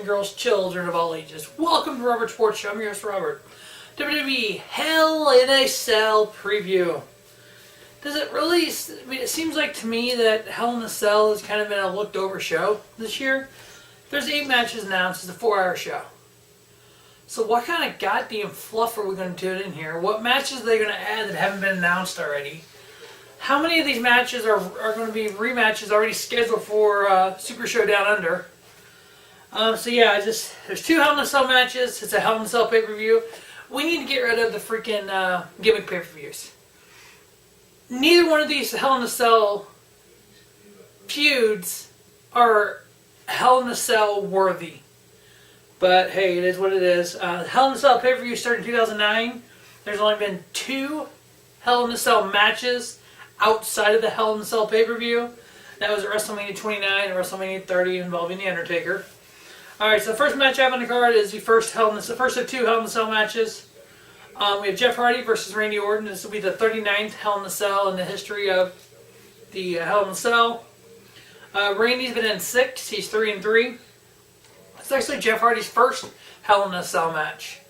and girls, children of all ages. Welcome to Robert Sports Show. I'm your host, Robert. WWE Hell in a Cell preview. Does it really... I mean, it seems like to me that Hell in a Cell has kind of been a looked over show this year. There's 8 matches announced. It's a 4-hour show. So what kind of goddamn fluff are we going to do in here? What matches are they going to add that haven't been announced already? How many of these matches are going to be rematches already scheduled for Super Show Down Under? So yeah, there's 2 Hell in a Cell matches. It's a Hell in a Cell pay-per-view. We need to get rid of the freaking gimmick pay-per-views. Neither one of these Hell in a Cell feuds are Hell in a Cell worthy. But hey, it is what it is. Hell in a Cell pay-per-view started in 2009. There's only been 2 Hell in a Cell matches outside of the Hell in a Cell pay-per-view. That was at WrestleMania 29 and WrestleMania 30 involving The Undertaker. Alright, so the first match I have on the card is the first of 2 Hell in a Cell matches. We have Jeff Hardy versus Randy Orton. This will be the 39th Hell in a Cell in the history of the Hell in a Cell. Randy's been in 6. He's 3-3. It's actually Jeff Hardy's first Hell in a Cell match.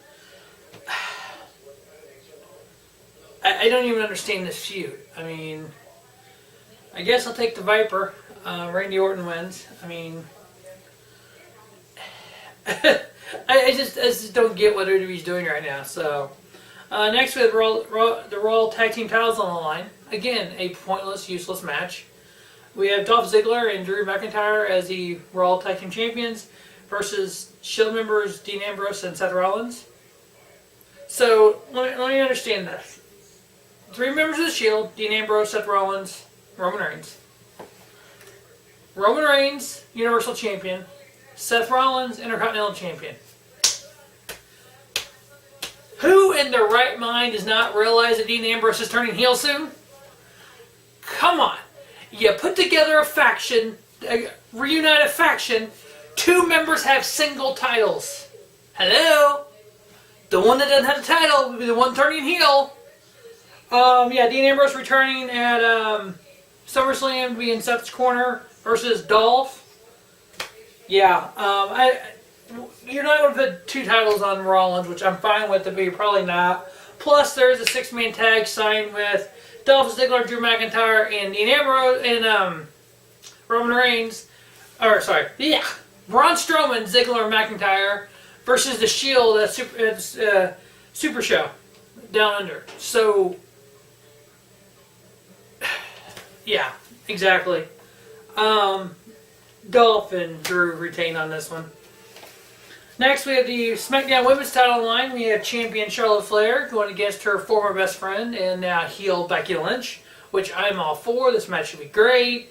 I don't even understand this feud. I mean, I guess I'll take the Viper. Randy Orton wins. I mean, I just don't get what WWE's doing right now. So, next we have the Raw Tag Team titles on the line. Again, a pointless, useless match. We have Dolph Ziggler and Drew McIntyre as the Raw Tag Team champions versus Shield members Dean Ambrose and Seth Rollins. So, let me understand this. 3 members of the Shield: Dean Ambrose, Seth Rollins, Roman Reigns. Roman Reigns, Universal Champion. Seth Rollins, Intercontinental Champion. Who in their right mind does not realize that Dean Ambrose is turning heel soon? Come on. You put together a faction, reunite a faction, 2 members have single titles. Hello? The one that doesn't have the title will be the one turning heel. Yeah, Dean Ambrose returning at SummerSlam, being Seth's corner versus Dolph. Yeah, you're not going to put 2 titles on Rollins, which I'm fine with, but you're probably not. Plus, there's a 6-man tag signed with Dolph Ziggler, Drew McIntyre, and Dean Ambrose, and Roman Reigns. Braun Strowman, Ziggler, and McIntyre versus the Shield at Super Show Down Under. So, yeah, exactly. Dolph and Drew retain on this one. Next, we have the SmackDown Women's title line. We have champion Charlotte Flair going against her former best friend and now heel Becky Lynch, which I'm all for. This match should be great.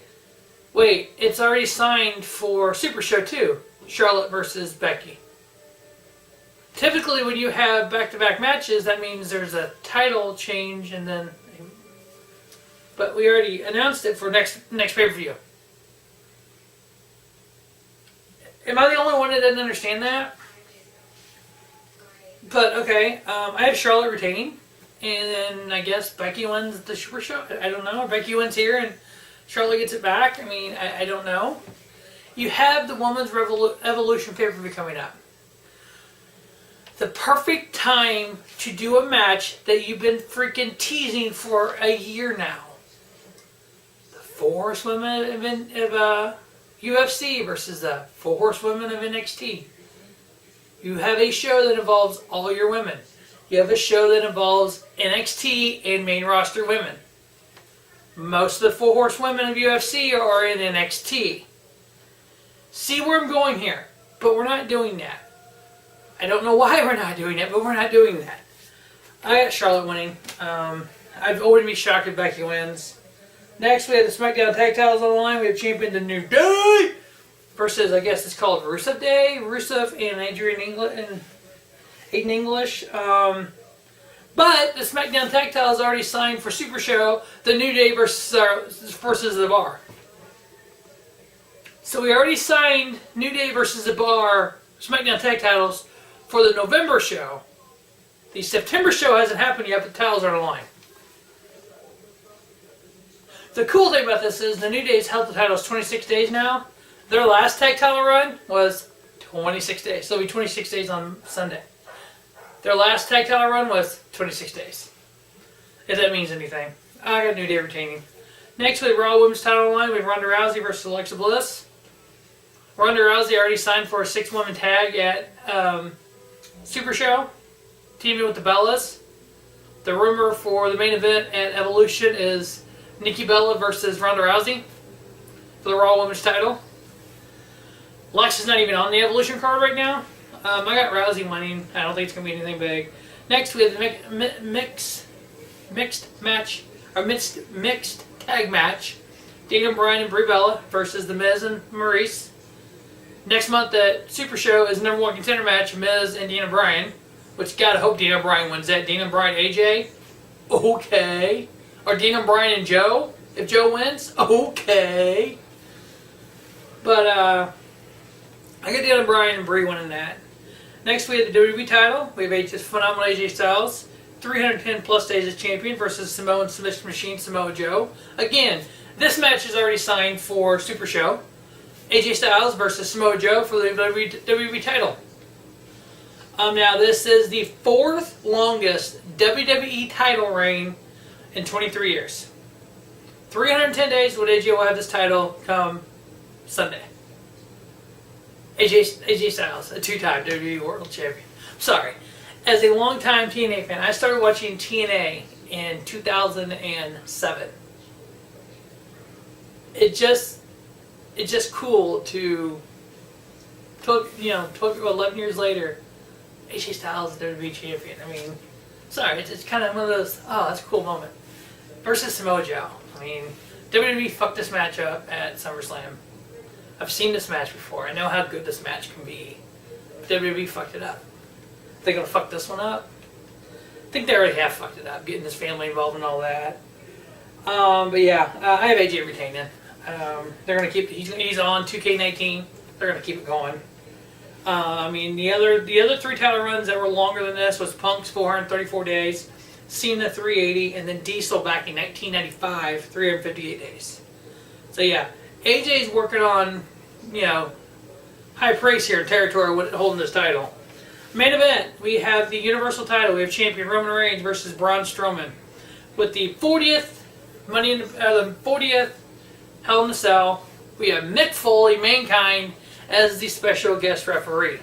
Wait, it's already signed for Super Show 2, Charlotte versus Becky. Typically, when you have back-to-back matches, that means there's a title change and then... But we already announced it for next pay-per-view. Am I the only one that doesn't understand that? But, okay, I have Charlotte retaining, and then I guess Becky wins the Super Show. I don't know. Becky wins here, and Charlotte gets it back. I mean, I don't know. You have the Women's Evolution pay-per-view coming up. The perfect time to do a match that you've been freaking teasing for a year now. The 4 Horsewomen of UFC versus the 4 Horsewomen of NXT. You have a show that involves all your women. You have a show that involves NXT and main roster women. Most of the 4 Horsewomen of UFC are in NXT. See where I'm going here, but we're not doing that. I don't know why we're not doing it, but we're not doing that. I got Charlotte winning. I wouldn't be shocked if Becky wins. Next, we have the SmackDown Tag Titles on the line. We have champion The New Day versus, I guess it's called Rusev Day. Rusev and Aiden English. But the SmackDown Tag Titles already signed for Super Show, The New Day versus The Bar. So we already signed New Day versus The Bar SmackDown Tag Titles for the November show. The September show hasn't happened yet, but the titles are on the line. The cool thing about this is the New Day's held the titles 26 days now. Their last tag title run was 26 days. So it'll be 26 days on Sunday. Their last tag title run was 26 days. If that means anything. I got New Day retaining. Next, we have Raw Women's title line. We have Ronda Rousey versus Alexa Bliss. Ronda Rousey already signed for a 6-woman tag at Super Show, teaming with the Bellas. The rumor for the main event at Evolution is Nikki Bella versus Ronda Rousey for the Raw Women's title. Alexa's not even on the Evolution card right now. I got Rousey winning. I don't think it's going to be anything big. Next, we have the mixed tag match. Daniel Bryan and Brie Bella versus The Miz and Maryse. Next month at Super Show is the number 1 contender match, Miz and Daniel Bryan. Which, gotta hope Daniel Bryan wins that. Daniel Bryan, AJ? Okay. Or Daniel Bryan and Joe? If Joe wins? Okay. But, I got Daniel Bryan and Brie winning that. Next, we have the WWE title. We have just phenomenal AJ Styles. 310 plus days as champion versus Samoan submission machine Samoa Joe. Again, this match is already signed for Super Show. AJ Styles versus Samoa Joe for the WWE title. Now, this is the 4th longest WWE title reign in 23 years. 310 days when AJ will have this title come Sunday. AJ Styles, a 2-time WWE World Champion. Sorry. As a longtime TNA fan, I started watching TNA in 2007. It's just cool to 11 years later, AJ Styles is WWE champion. I mean, sorry, it's kind of one of those, oh, that's a cool moment. Versus Samoa Joe. I mean, WWE fucked this match up at SummerSlam. I've seen this match before. I know how good this match can be. WWE fucked it up. They're going to fuck this one up? I think they already have fucked it up, getting his family involved and all that. But yeah, I have AJ retaining. They're going to keep, he's on 2K19. They're going to keep it going. I mean, the other 3 title runs that were longer than this was Punk's 434 days, Cena 380, and then Diesel back in 1995, 358 days. So yeah, AJ's working on, high praise here in territory with holding this title. Main event, we have the Universal title. We have champion Roman Reigns versus Braun Strowman. With the 40th Hell in a Cell, we have Mick Foley, Mankind, as the special guest referee.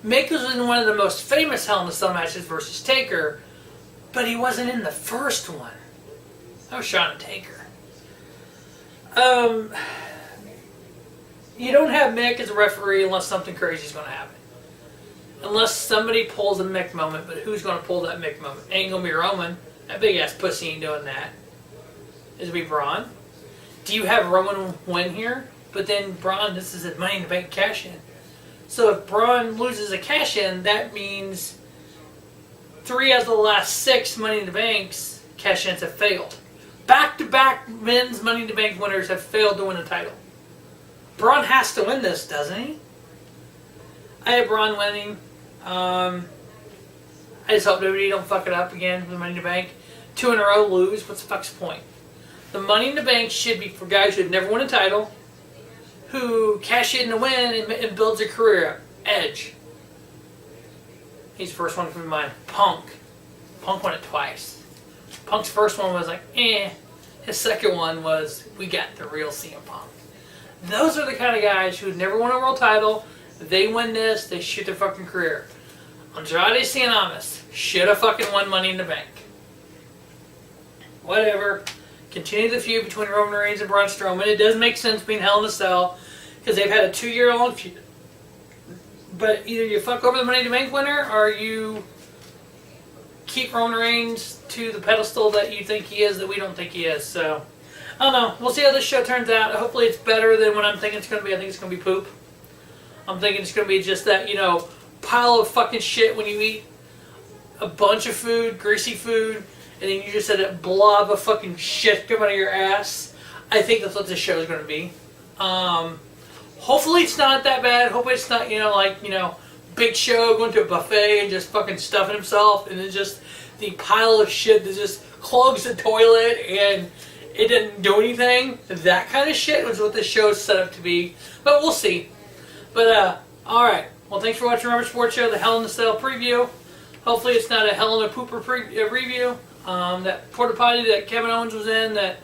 Mick was in one of the most famous Hell in a Cell matches versus Taker, but he wasn't in the first one. That was Shawn and Taker. You don't have Mick as a referee unless something crazy is going to happen. Unless somebody pulls a Mick moment, but who's going to pull that Mick moment? Ain't going to be Roman. That big ass pussy ain't doing that. Is it be Braun? Do you have Roman win here? But then Braun, this is a Money in the Bank cash-in. So if Braun loses a cash-in, that means 3 out of the last 6 Money in the Banks cash-ins have failed. Back-to-back men's Money in the Bank winners have failed to win the title. Braun has to win this, doesn't he? I have Braun winning. I just hope WWE don't fuck it up again with Money in the Bank. 2 in a row, lose. What's the fuck's point? The Money in the Bank should be for guys who have never won a title, who cash in to win and builds a career up. Edge. He's the first one to come to mind. Punk. Punk won it twice. Punk's first one was like, eh. His second one was, we got the real CM Punk. Those are the kind of guys who never won a world title. They win this, they shoot their fucking career. Andrade Cien should have fucking won Money in the Bank. Whatever. Continue the feud between Roman Reigns and Braun Strowman. It does make sense being Hell in a Cell because they've had a 2-year-long feud. But either you fuck over the Money in the Bank winner or you keep Roman Reigns to the pedestal that you think he is that we don't think he is. So, I don't know. We'll see how this show turns out. Hopefully it's better than what I'm thinking it's going to be. I think it's going to be poop. I'm thinking it's going to be just that, pile of fucking shit when you eat a bunch of food, greasy food, and then you just had a blob of fucking shit come out of your ass. I think that's what this show is going to be. Hopefully it's not that bad. Hopefully it's not, Big Show going to a buffet and just fucking stuffing himself, and then just the pile of shit that just clogs the toilet and it didn't do anything. That kind of shit was what this show is set up to be. But we'll see. But, alright. Well, thanks for watching Robert Sports Show, the Hell in a Cell preview. Hopefully it's not a Hell in a Pooper review. That porta potty that Kevin Owens was in that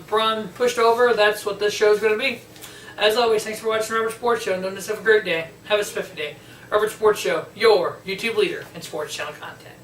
Braun pushed over, that's what this show is going to be. As always, thanks for watching Robert Sports Show, and don't just have a great day. Have a spiffy day. Robert Sports Show, your YouTube leader in sports channel content.